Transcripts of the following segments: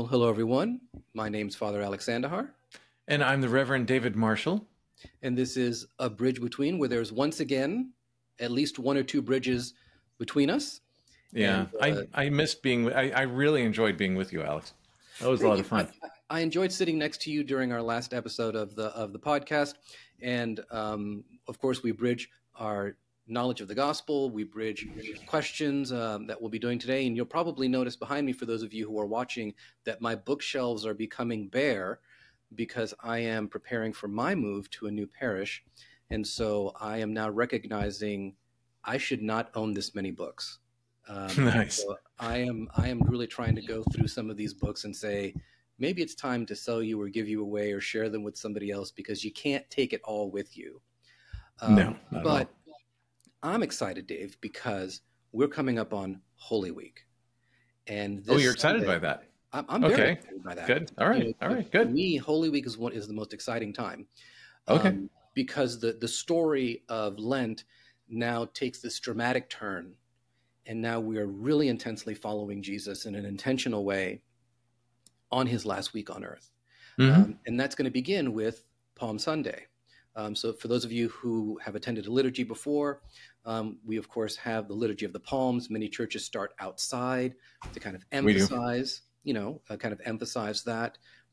Well, hello everyone. My name's Father Alex Sandahar, And I'm the Reverend David Marshall. and this is A Bridge Between, where there's once again at least one or two bridges between us. Yeah, And I missed being, I really enjoyed being with you, Alex. That was a thank lot you. of fun. I enjoyed sitting next to you during our last episode of the podcast, and of course we bridge our knowledge of the gospel. We bridge questions that we'll be doing today, and you'll probably notice behind me, for those of you who are watching, that my bookshelves are becoming bare because I am preparing for my move to a new parish. And so I am now recognizing I should not own this many books. Nice. So I am really trying to go through some of these books and say, maybe it's time to sell you or give you away or share them with somebody else because you can't take it all with you. No, not at all. But I'm excited, Dave, because we're coming up on Holy Week. And Oh, this you're excited Sunday, by that. I'm very Okay, excited by that. good. All right, all right, good. For me, Holy Week is the most exciting time, Okay. because the story of Lent now takes this dramatic turn, and now we are really intensely following Jesus in an intentional way on his last week on earth. Mhm. And that's going to begin with Palm Sunday. So for those of you who have attended a liturgy before, we of course have the Liturgy of the Palms. Many churches start outside to kind of We do. emphasize,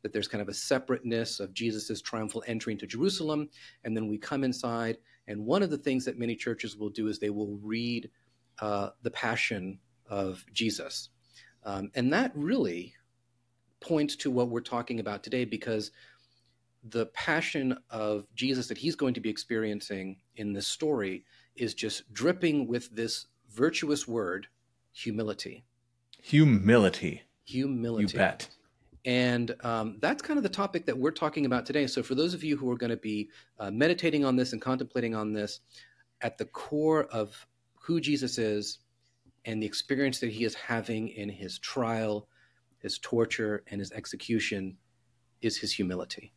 that there's kind of a separateness of Jesus's triumphal entry into Jerusalem. And then we come inside. And one of the things that many churches will do is they will read the Passion of Jesus. And that really points to what we're talking about today, because the passion of Jesus that he's going to be experiencing in this story is just dripping with this virtuous word, humility. Humility. Humility. You bet. And that's kind of the topic that we're talking about today. So for those of you who are going to be meditating on this and contemplating on this, at the core of who Jesus is and the experience that he is having in his trial, his torture, and his execution is his humility.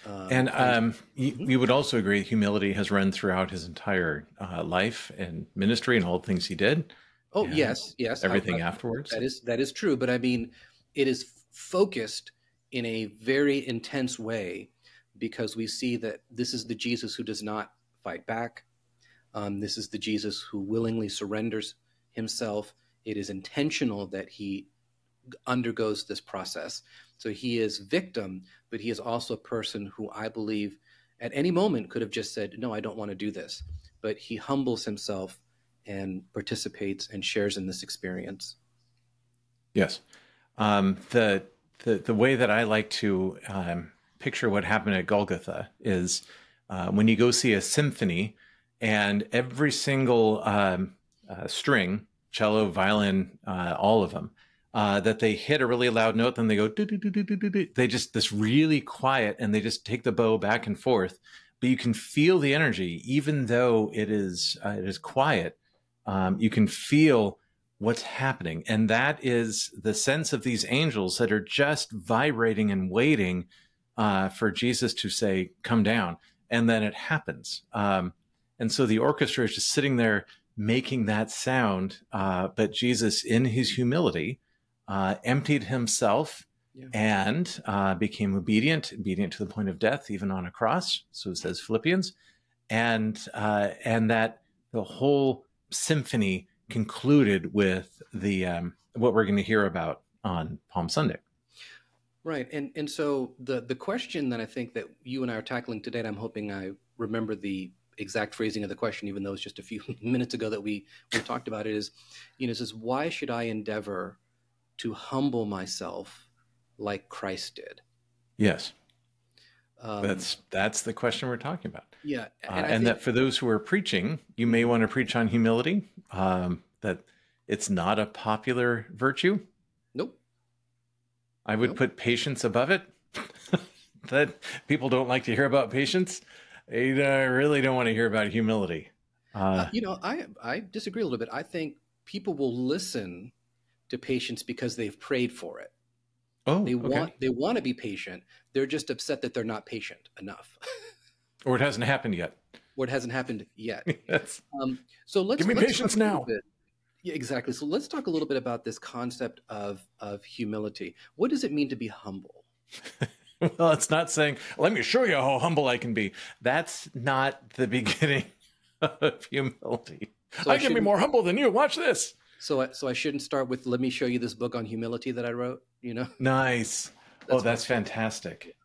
And you would also agree humility has run throughout his entire life and ministry and all the things he did. Oh, and yes. everything afterwards. That is true. But I mean, it is focused in a very intense way because we see that this is the Jesus who does not fight back. This is the Jesus who willingly surrenders himself. It is intentional that he undergoes this process. So he is victim, but he is also a person who I believe at any moment could have just said, no, I don't want to do this. But he humbles himself and participates and shares in this experience. Yes. The way that I like to picture what happened at Golgotha is when you go see a symphony and every single string, cello, violin, all of them, that they hit a really loud note, then they go do do do do do do do. They just this really quiet, and they just take the bow back and forth. But you can feel the energy, even though it is quiet. You can feel what's happening, and that is the sense of these angels that are just vibrating and waiting for Jesus to say, "Come down," and then it happens. And so the orchestra is just sitting there making that sound, but Jesus, in his humility, emptied himself and became obedient to the point of death, even on a cross. So it says Philippians, and that the whole symphony concluded with the what we're going to hear about on Palm Sunday. Right, and so the question that I think that you and I are tackling today, and I'm hoping I remember the exact phrasing of the question, even though it's just a few minutes ago that we talked about it, is, it says, why should I endeavor to humble myself like Christ did? Yes. That's the question we're talking about. Yeah. And that for those who are preaching, you may want to preach on humility, that it's not a popular virtue. Nope. I would put patience above it. That people don't like to hear about patience. They really don't want to hear about humility. I disagree a little bit. I think people will listen to patience because they've prayed for it. Oh, they want to be patient. They're just upset that they're not patient enough. Or it hasn't happened yet. Or it hasn't happened yet. Yes. So let's give me patience now. Yeah, exactly. So let's talk a little bit about this concept of humility. What does it mean to be humble? Well, it's not saying, let me show you how humble I can be. That's not the beginning of humility. So I I can be shouldn't. more humble than you. Watch this. So I shouldn't start with let me show you this book on humility that I wrote. Nice. Oh, That's what I that's should. fantastic.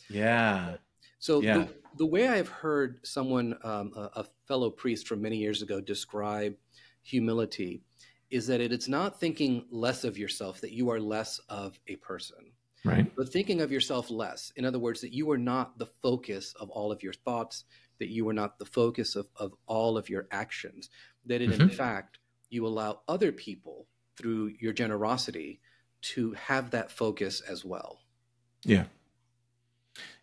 Yeah. So Yeah. the way I've heard someone, a fellow priest from many years ago, describe humility is that it's not thinking less of yourself, that you are less of a person, Right. but thinking of yourself less. In other words, that you are not the focus of all of your thoughts, that you are not the focus of all of your actions, that in Hmm. fact, you allow other people through your generosity to have that focus as well. Yeah.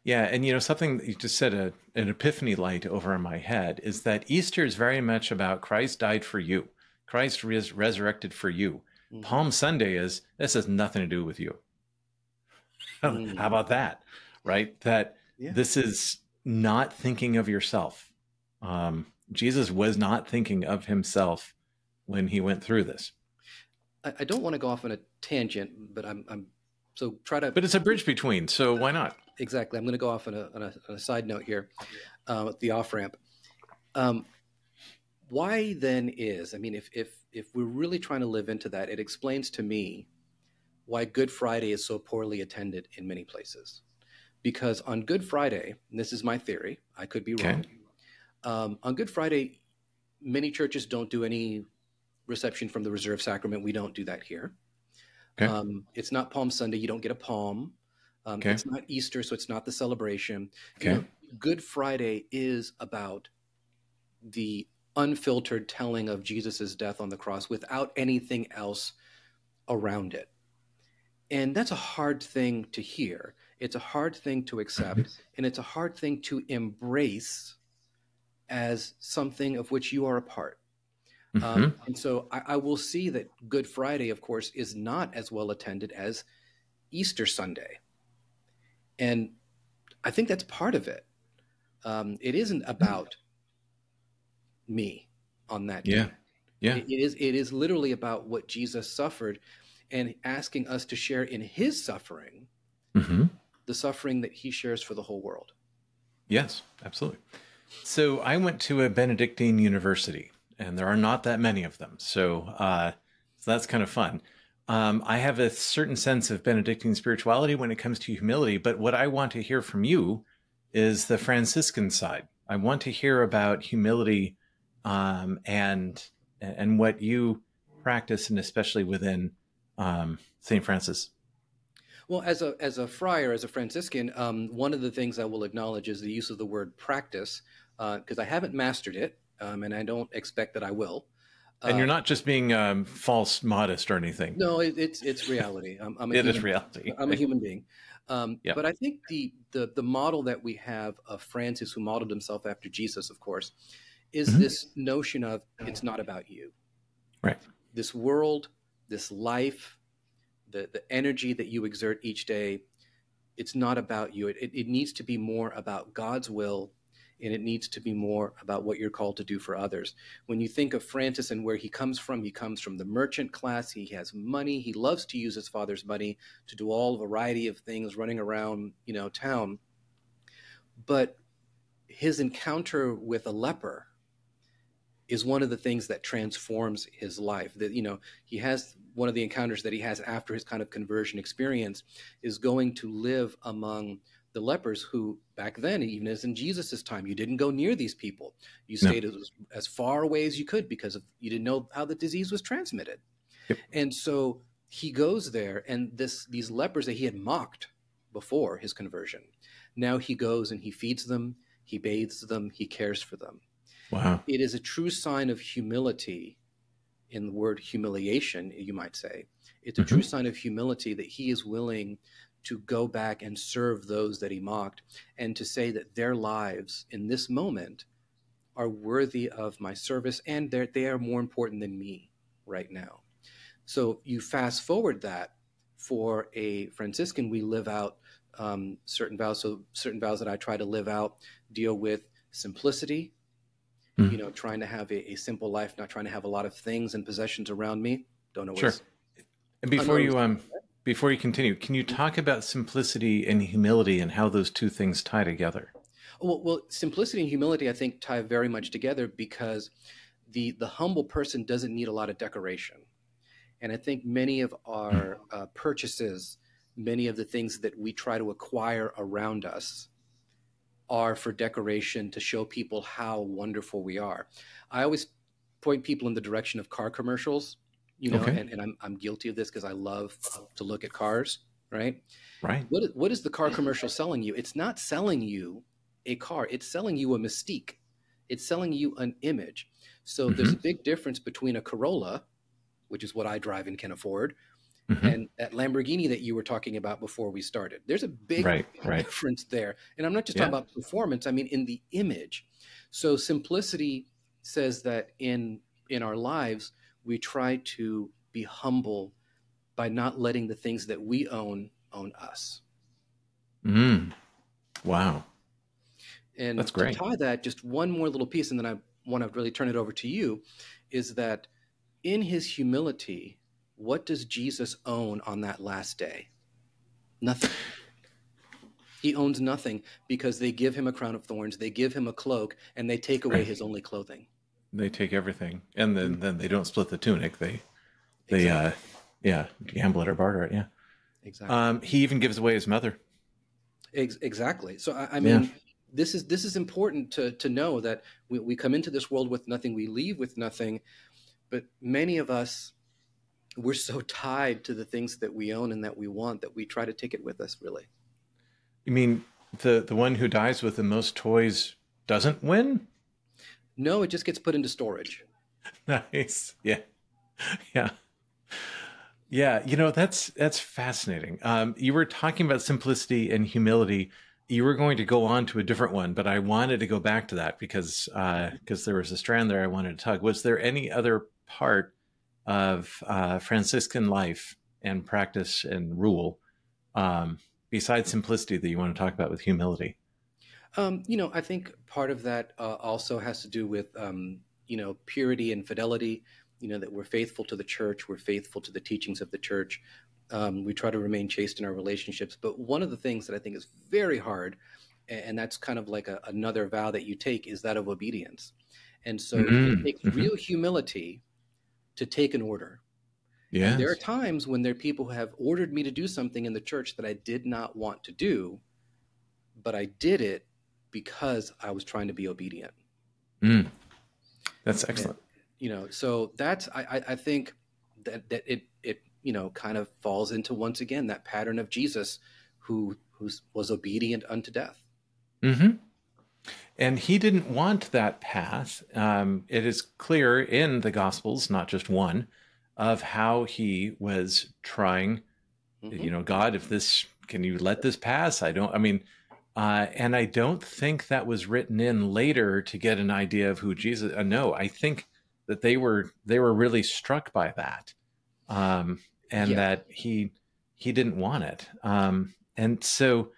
Yeah. And, something that you just said, an epiphany light over in my head is that Easter is very much about Christ died for you. Christ is resurrected for you. Hmm. Palm Sunday this has nothing to do with you. How Mm. about that? Right? That Yeah. this is not thinking of yourself. Jesus was not thinking of himself when he went through this. I don't want to go off on a tangent, but I'm so try to But it's a bridge between, so why not? exactly. I'm going to go off on a side note here, the off ramp. Um, why then is I mean, if we're really trying to live into that, it explains to me why Good Friday is so poorly attended in many places. Because on Good Friday, and this is my theory, I could be Okay. wrong. On Good Friday, many churches don't do any reception from the reserved sacrament. We don't do that here. Okay. It's not Palm Sunday. You don't get a palm. Okay. It's not Easter, so it's not the celebration. Okay. Good Friday is about the unfiltered telling of Jesus's death on the cross without anything else around it. And that's a hard thing to hear. It's a hard thing to accept, and it's a hard thing to embrace as something of which you are a part. Mm-hmm. And so I will see that Good Friday, of course, is not as well attended as Easter Sunday. And I think that's part of it. It isn't about me on that Yeah. day. Yeah. It is literally about what Jesus suffered and asking us to share in his suffering, Mm-hmm. the suffering that he shares for the whole world. Yes, absolutely. So I went to a Benedictine university, and there are not that many of them. So that's kind of fun. I have a certain sense of Benedictine spirituality when it comes to humility, but what I want to hear from you is the Franciscan side. I want to hear about humility, and what you practice, and especially within St. Francis. Well, as a friar, as a Franciscan, one of the things I will acknowledge is the use of the word practice, because I haven't mastered it, and I don't expect that I will. And Uh, you're not just being false modest or anything. no, it's reality. I'm a It is human. reality. I'm a human being. Yeah. But I think the model that we have of Francis, who modeled himself after Jesus, of course, is Mhm. this notion of it's not about you. Right. This world, this life, the energy that you exert each day, it's not about you. It needs to be more about God's will, and it needs to be more about what you're called to do for others. When you think of Francis and where he comes from the merchant class. He has money. He loves to use his father's money to do all variety of things, running around, town. But his encounter with a leper is one of the things that transforms his life. That he has one of the encounters that he has after his kind of conversion experience is going to live among the lepers who back then, even as in Jesus's time, you didn't go near these people. You No. stayed as far away as you could because you didn't know how the disease was transmitted. Yep. And so he goes there, and these lepers that he had mocked before his conversion, now he goes and he feeds them, he bathes them, he cares for them. Wow. It is a true sign of humility, in the word humiliation, you might say. It's a true sign of humility that he is willing to go back and serve those that he mocked, and to say that their lives in this moment are worthy of my service, and they are more important than me right now. So you fast forward that for a Franciscan, we live out certain vows. So certain vows that I try to live out deal with simplicity, Mm. trying to have a simple life, not trying to have a lot of things and possessions around me. Don't Sure. always, And I'm not always. before you continue, can you talk about simplicity and humility and how those two things tie together? Well, simplicity and humility, I think, tie very much together because the humble person doesn't need a lot of decoration. And I think many of Mm. our purchases, many of the things that we try to acquire around us are for decoration to show people how wonderful we are. I always point people in the direction of car commercials, Okay. and I'm guilty of this because I love to look at cars, right? Right. What is the car commercial selling you? It's not selling you a car, it's selling you a mystique. It's selling you an image. So there's Hmm. a big difference between a Corolla, which is what I drive and can afford, Hmm. and that Lamborghini that you were talking about before we started. There's a big Right. Right. difference there. And I'm not just talking Yeah. about performance, I mean in the image. So simplicity says that in our lives, we try to be humble by not letting the things that we own us. Mm. Wow. That's And to great. tie that, just one more little piece, and then I want to really turn it over to you, is that in his humility, what does Jesus own on that last day? Nothing. He owns nothing because they give him a crown of thorns, they give him a cloak, and they take away Right. his only clothing. They take everything, and Mhm. then they don't split the tunic. They Exactly. yeah, gamble it or barter it. Yeah. Exactly. He even gives away his mother. Exactly. So I Yeah. mean, this is important to know that we come into this world with nothing, we leave with nothing, but many of us, we're so tied to the things that we own and that we want that we try to take it with us, really. You mean the one who dies with the most toys doesn't win? No, it just gets put into storage. Nice. Yeah. Yeah. Yeah. That's fascinating. You were talking about simplicity and humility. You were going to go on to a different one, but I wanted to go back to that because there was a strand there I wanted to tug. Was there any other part of Franciscan life and practice and rule um, besides simplicity that you want to talk about with humility? I think part of that also has to do with, purity and fidelity, that we're faithful to the church, we're faithful to the teachings of the church. We try to remain chaste in our relationships. But one of the things that I think is very hard, and that's kind of like another vow that you take, is that of obedience. And so it Mm-hmm. takes real humility to take an order. And there are Yes. times when there are people who have ordered me to do something in the church that I did not want to do, but I did it because I was trying to be obedient. Mm, that's And excellent. so that's I think that it kind of falls into, once again, that pattern of Jesus, who was obedient unto death. Hmm. And he didn't want that path. It is clear in the Gospels, not just one, of how he was trying, Hmm. God, if this, can you let this pass? And I don't think that was written in later to get an idea of who Jesus. No, I think that they were really struck by that, and Yeah. that he didn't want it. And so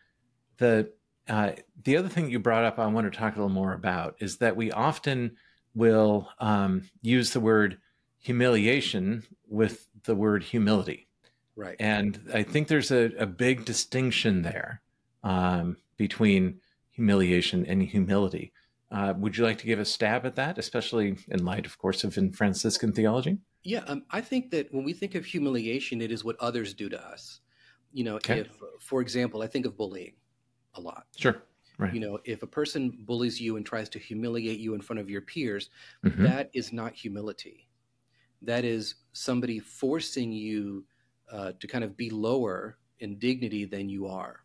the uh, the other thing you brought up, I want to talk a little more about, is that we often will use the word humiliation with the word humility, Right. and I think there's a big distinction there between humiliation and humility. Would you like to give a stab at that, especially in light, of course, of in Franciscan theology? Yeah. I think that when we think of humiliation, it is what others do to us. Okay, If, for example, I think of bullying a lot. sure, right. If a person bullies you and tries to humiliate you in front of your peers, Hmm. that is not humility. That is somebody forcing you to kind of be lower in dignity than you are.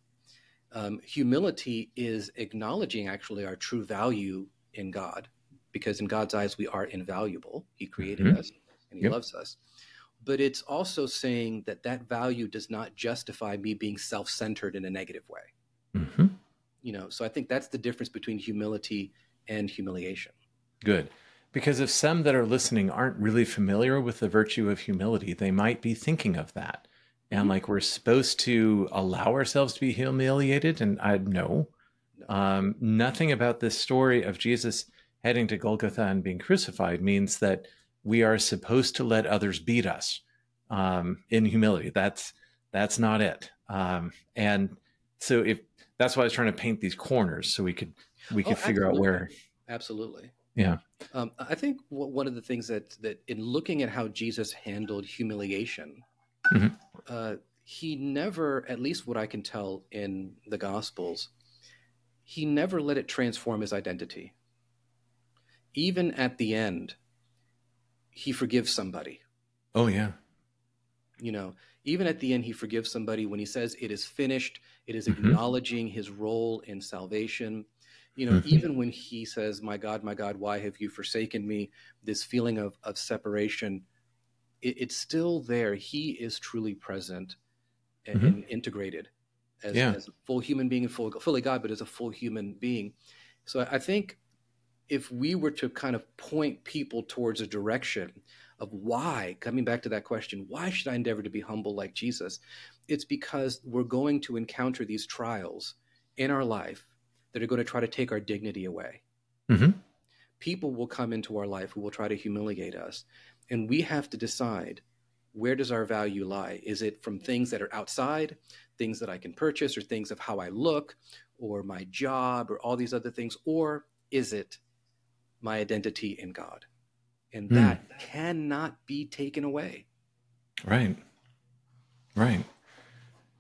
Humility is acknowledging actually our true value in God, because in God's eyes, we are invaluable. He created Hmm. us and He Yep. loves us. But it's also saying that that value does not justify me being self centered in a negative way. Hmm. So I think that's the difference between humility and humiliation. Good. Because if some that are listening aren't really familiar with the virtue of humility, they might be thinking of that. And Hmm. like we're supposed to allow ourselves to be humiliated. And I know No. nothing about this story of Jesus heading to Golgotha and being crucified means that we are supposed to let others beat us in humility. That's not it. And so if that's why I was trying to paint these corners so we could figure out where. Absolutely. Yeah. I think one of the things that in looking at how Jesus handled humiliation, he never, at least what I can tell in the Gospels, he never let it transform his identity. Even at the end, he forgives somebody. Oh, yeah. Even at the end, he forgives somebody when he says it is finished. It is acknowledging his role in salvation. Even when he says, my God, why have you forsaken me? This feeling of separation, it's still there. He is truly present and integrated as a full human being and fully God, but as a full human being. So I think if we were to kind of point people towards a direction of why, coming back to that question, why should I endeavor to be humble like Jesus? It's because we're going to encounter these trials in our life that are going to try to take our dignity away. People will come into our life who will try to humiliate us. And we have to decide, where does our value lie? Is it from things that are outside, things that I can purchase, or things of how I look, or my job, or all these other things? Or is it my identity in God? And that cannot be taken away. Right.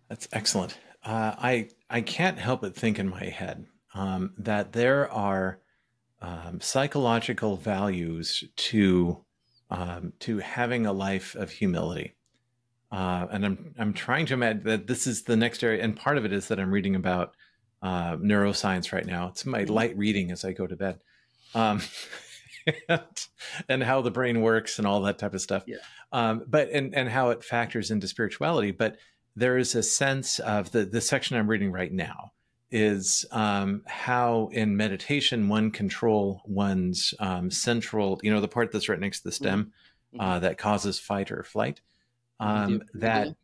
That's excellent. I can't help but think in my head that there are psychological values to having a life of humility. And I'm trying to imagine that this is the next area. And part of it is that I'm reading about neuroscience right now. It's my light reading as I go to bed. And how the brain works and all that type of stuff. But how it factors into spirituality. But there is a sense of the section I'm reading right now is how in meditation one control one's central, the part that's right next to the stem that causes fight or flight. That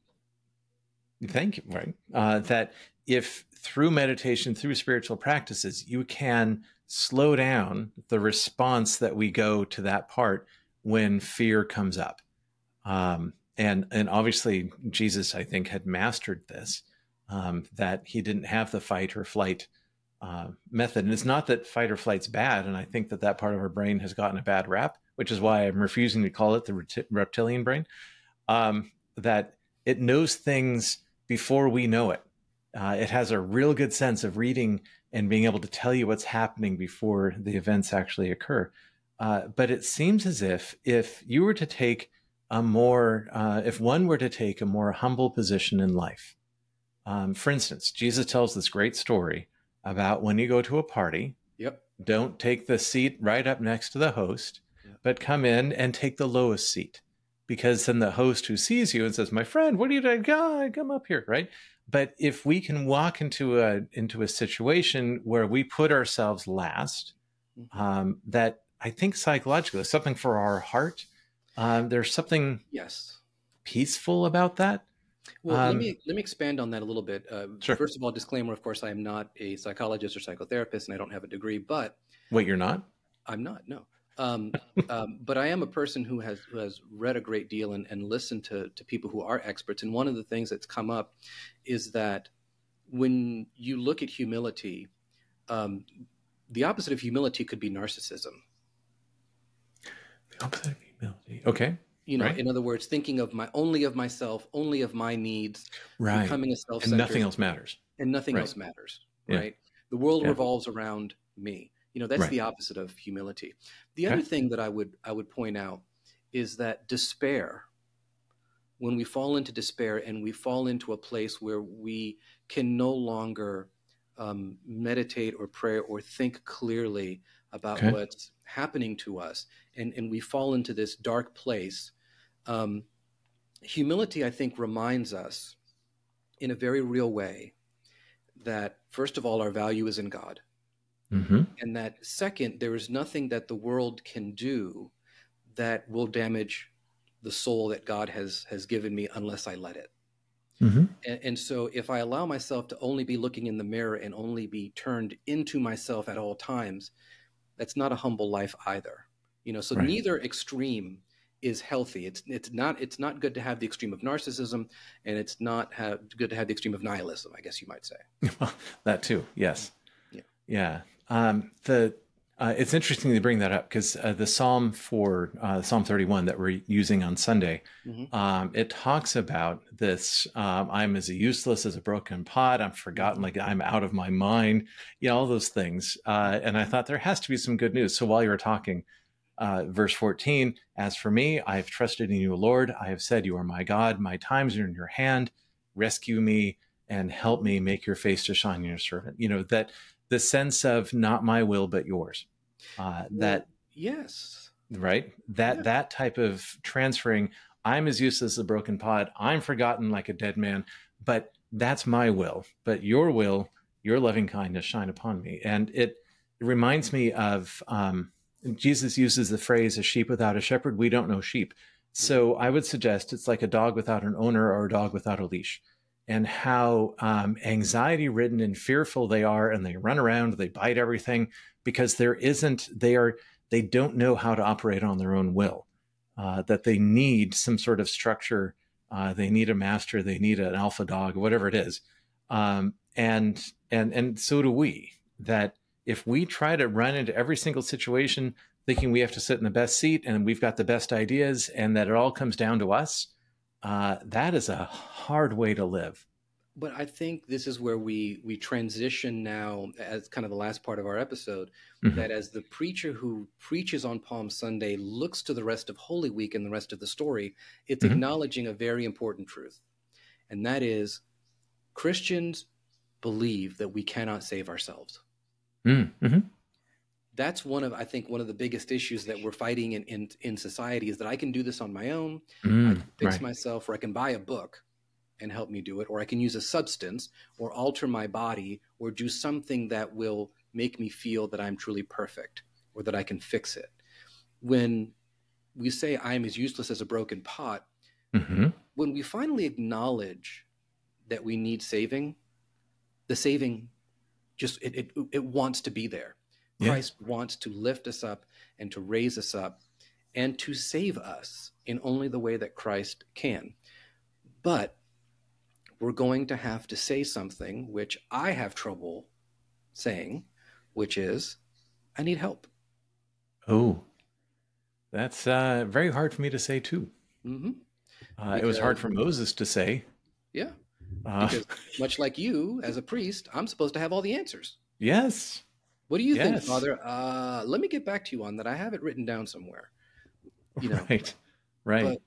thank you. Right. That if through meditation, through spiritual practices, you can slow down the response that we go to that part when fear comes up. And obviously Jesus, I think, had mastered this, that he didn't have the fight or flight method. And it's not that fight or flight's bad. And I think that part of our brain has gotten a bad rap, which is why I'm refusing to call it the reptilian brain, that it knows things before we know it. It has a real good sense of reading and being able to tell you what's happening before the events actually occur. But it seems as if you were to take if one were to take a more humble position in life, for instance, Jesus tells this great story about when you go to a party, don't take the seat right up next to the host, but come in and take the lowest seat, because then the host who sees you and says, my friend, what are you doing? God, come up here, right? But if we can walk into a situation where we put ourselves last, that I think psychologically is something for our heart. There's something peaceful about that. Well, let me expand on that a little bit. Sure. First of all, disclaimer, of course, I am not a psychologist or psychotherapist, and I don't have a degree, but wait, you're not? I'm not, no. But I am a person who has read a great deal and listened to people who are experts. And one of the things that's come up is that when you look at humility, the opposite of humility could be narcissism. The opposite of humility. Okay. Right? In other words, thinking of only of myself, only of my needs, becoming a self-centered, and nothing else matters. And nothing else matters, right? The world revolves around me. That's the opposite of humility. The other thing that I would point out is that despair, when we fall into despair and we fall into a place where we can no longer meditate or pray or think clearly about what's happening to us, and we fall into this dark place, humility, I think, reminds us in a very real way that, first of all, our value is in God. And that second, there is nothing that the world can do that will damage the soul that God has given me unless I let it. And so if I allow myself to only be looking in the mirror and only be turned into myself at all times, that's not a humble life either. So Right. neither extreme is healthy. It's not good to have the extreme of narcissism, and it's not good to have the extreme of nihilism, I guess you might say. Well, that too. Yes. Yeah. Yeah. The It's interesting to bring that up because the Psalm for Psalm 31 that we're using on Sunday, Hmm. it talks about this. I'm as useless as a broken pot. I'm forgotten, Hmm. like I'm out of my mind. All those things. And I thought there has to be some good news. So while you were talking, verse 14, as for me, I have trusted in you, Lord. I have said, you are my God. My times are in your hand. Rescue me and help Hmm. me, make your face to shine on your servant. That the sense of not my will, but yours. Well, That, yes. right? Yeah. That type of transferring, I'm as useless as a broken pot. I'm forgotten like a dead man, but that's my will, your loving kindness shine upon me. And it reminds me of, Jesus uses the phrase, a sheep without a shepherd, we don't know sheep. Hmm. So I would suggest it's like a dog without an owner or a dog without a leash, and how anxiety ridden and fearful they are. And they run around, they bite everything because they don't know how to operate on their own will, that they need some sort of structure. They need a master, they need an alpha dog, whatever it is. And so do we, that if we try to run into every single situation thinking we have to sit in the best seat and we've got the best ideas and that it all comes down to us, that is a hard way to live. But I think this is where we transition now, as kind of the last part of our episode, Mm-hmm. that as the preacher who preaches on Palm Sunday looks to the rest of Holy Week and the rest of the story, it's Mm-hmm. acknowledging a very important truth. And that is, Christians believe that we cannot save ourselves. Mm-hmm. That's I think one of the biggest issues that we're fighting in society, is that I can do this on my own. I Mm, can fix right. myself, or I can buy a book and help me do it, or I can use a substance or alter my body or do something that will make me feel that I'm truly perfect or that I can fix it. When we say I'm as useless as a broken pot, Mm-hmm. when we finally acknowledge that we need saving, the saving just it wants to be there. Yes. Christ wants to lift us up and to raise us up and to save us in only the way that Christ can. But we're going to have to say something which I have trouble saying, which is, I need help. Oh, that's very hard for me to say too. Hmm. It was hard Because, for Moses to say. yeah, Uh, because much like you, as a priest, I'm supposed to have all the answers. yes. What do you think, Yes. Father? Let me get back to you on that. I have it written down somewhere, you know, Right. Right. but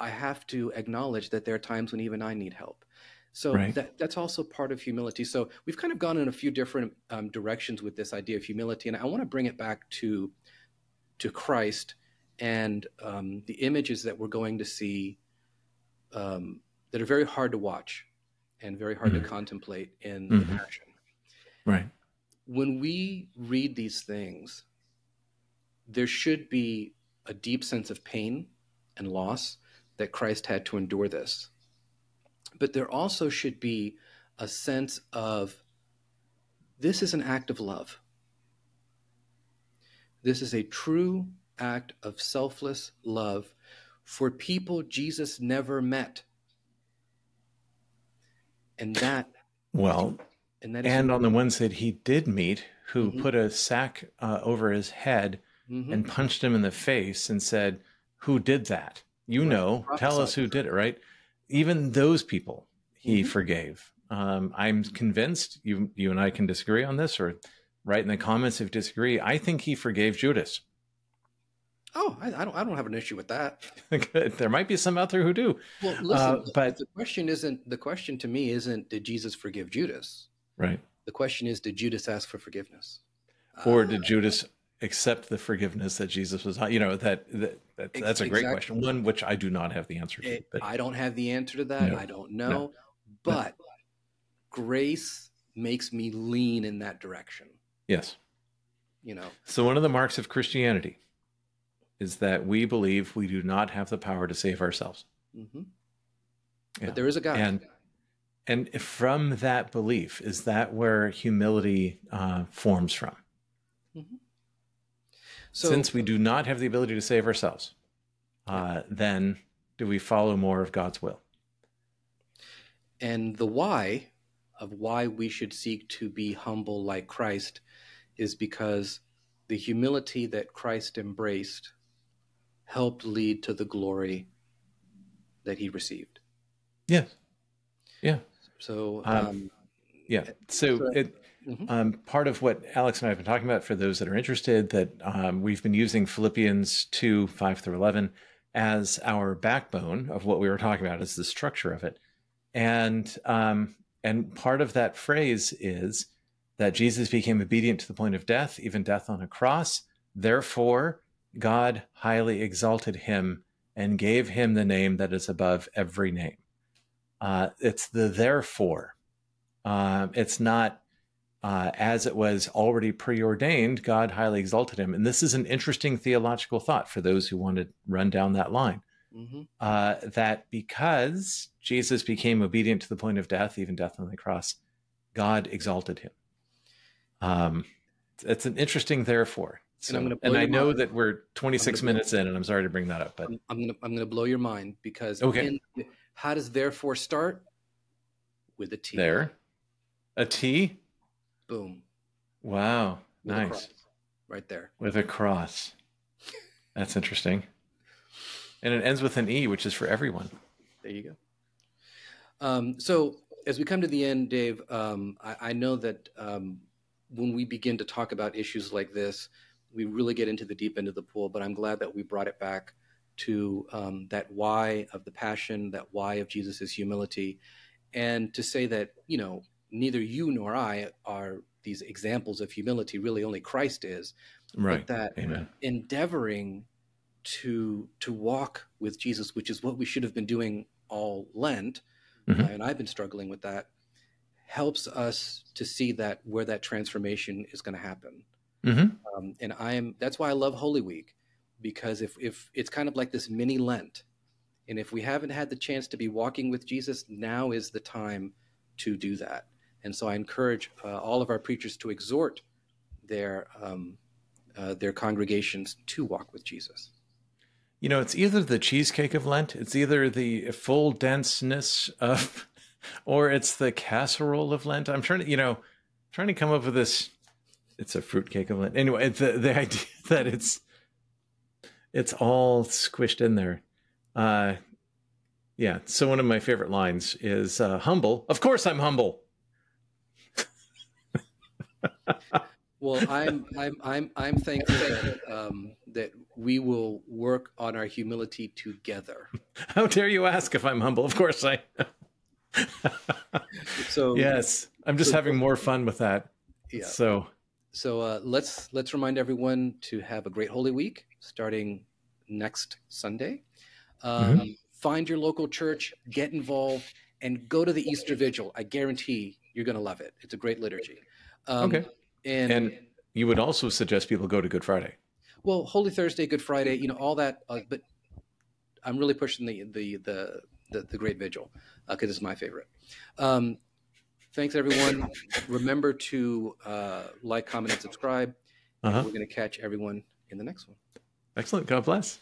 I have to acknowledge that there are times when even I need help. So Right. that's also part of humility. So we've kind of gone in a few different directions with this idea of humility, and I want to bring it back to Christ and the images that we're going to see that are very hard to watch and very hard to Mm-hmm. contemplate in the Mm-hmm. Passion. Right. When we read these things, there should be a deep sense of pain and loss that Christ had to endure this. But there also should be a sense of, this is an act of love. This is a true act of selfless love for people Jesus never met. And that is Well, and that is and on the humility. ones that he did meet, who Mm-hmm. put a sack over his head Mm-hmm. and punched him in the face and said, "Who did that? Right. Tell Prophesied. us who did it." Right? Even those people he Mm-hmm. forgave. I'm convinced you and I can disagree on this, or write in the comments if you disagree. I think he forgave Judas. Oh, I don't have an issue with that. Good. There might be some out there who do, Well, listen, but the question to me isn't, did Jesus forgive Judas? right. The question is, did Judas ask for forgiveness? Or Uh, did Judas accept the forgiveness that Jesus was? That's a great exactly. question, one which I do not have the answer to. But I don't have the answer to that. no, I don't no, know. no. But grace makes me lean in that direction. Yes. You know. So one of the marks of Christianity is that we believe we do not have the power to save ourselves. Hmm. Yeah. But there is a God. And from that belief, is that where humility forms from? Hmm. So, Since we do not have the ability to save ourselves, yeah. then do we follow more of God's will? And the why of why we should seek to be humble like Christ is because the humility that Christ embraced helped lead to the glory that he received. Yes. Yeah. So, Yeah. So so mhm. part of what Alex and I have been talking about, for those that are interested, that we've been using Philippians 2, 5 through 11 as our backbone of what we were talking about, as the structure of it. And part of that phrase is that Jesus became obedient to the point of death, even death on a cross. Therefore, God highly exalted him and gave him the name that is above every name. It's the therefore. It's not as it was already preordained, God highly exalted him. And this is an interesting theological thought for those who want to run down that line. Mm-hmm. That because Jesus became obedient to the point of death, even death on the cross, God exalted him. It's an interesting therefore. So, and I know that we're 26 minutes in, and I'm sorry to bring that up, but I'm gonna blow your mind, because okay. How does therefore start? With a T. There, a T. Boom. Wow, with nice. A cross, right there. With a cross. That's interesting. And it ends with an E, which is for everyone. There you go. So as we come to the end, Dave, I know that when we begin to talk about issues like this, we really get into the deep end of the pool, but I'm glad that we brought it back to that why of the passion, that why of Jesus's humility, and to say that, neither you nor I are these examples of humility. Really only Christ is. Right. But that Amen. endeavoring to walk with Jesus, which is what we should have been doing all Lent, and I've been struggling with that, helps us to see that where that transformation is going to happen. And that's why I love Holy Week, because if it's kind of like this mini Lent, and if we haven't had the chance to be walking with Jesus, now is the time to do that. And so I encourage all of our preachers to exhort their congregations to walk with Jesus. It's either the cheesecake of Lent, it's either the full denseness of, or it's the casserole of Lent. I'm trying to come up with this. It's a fruitcake of Lent. Anyway, it's the idea that it's all squished in there. Yeah. So one of my favorite lines is humble. Of course I'm humble. Well, I'm thankful that we will work on our humility together. How dare you ask if I'm humble? Of course I. So yes, I'm just having more fun with that. Yeah. So let's remind everyone to have a great Holy Week starting next Sunday. Find your local church, get involved, and go to the Easter Vigil. I guarantee you're going to love it. It's a great liturgy. Okay. And you would also suggest people go to Good Friday. Well, Holy Thursday, Good Friday, all that. But I'm really pushing the Great Vigil because it's my favorite. Thanks, everyone. Remember to like, comment, and subscribe. And we're going to catch everyone in the next one. Excellent. God bless.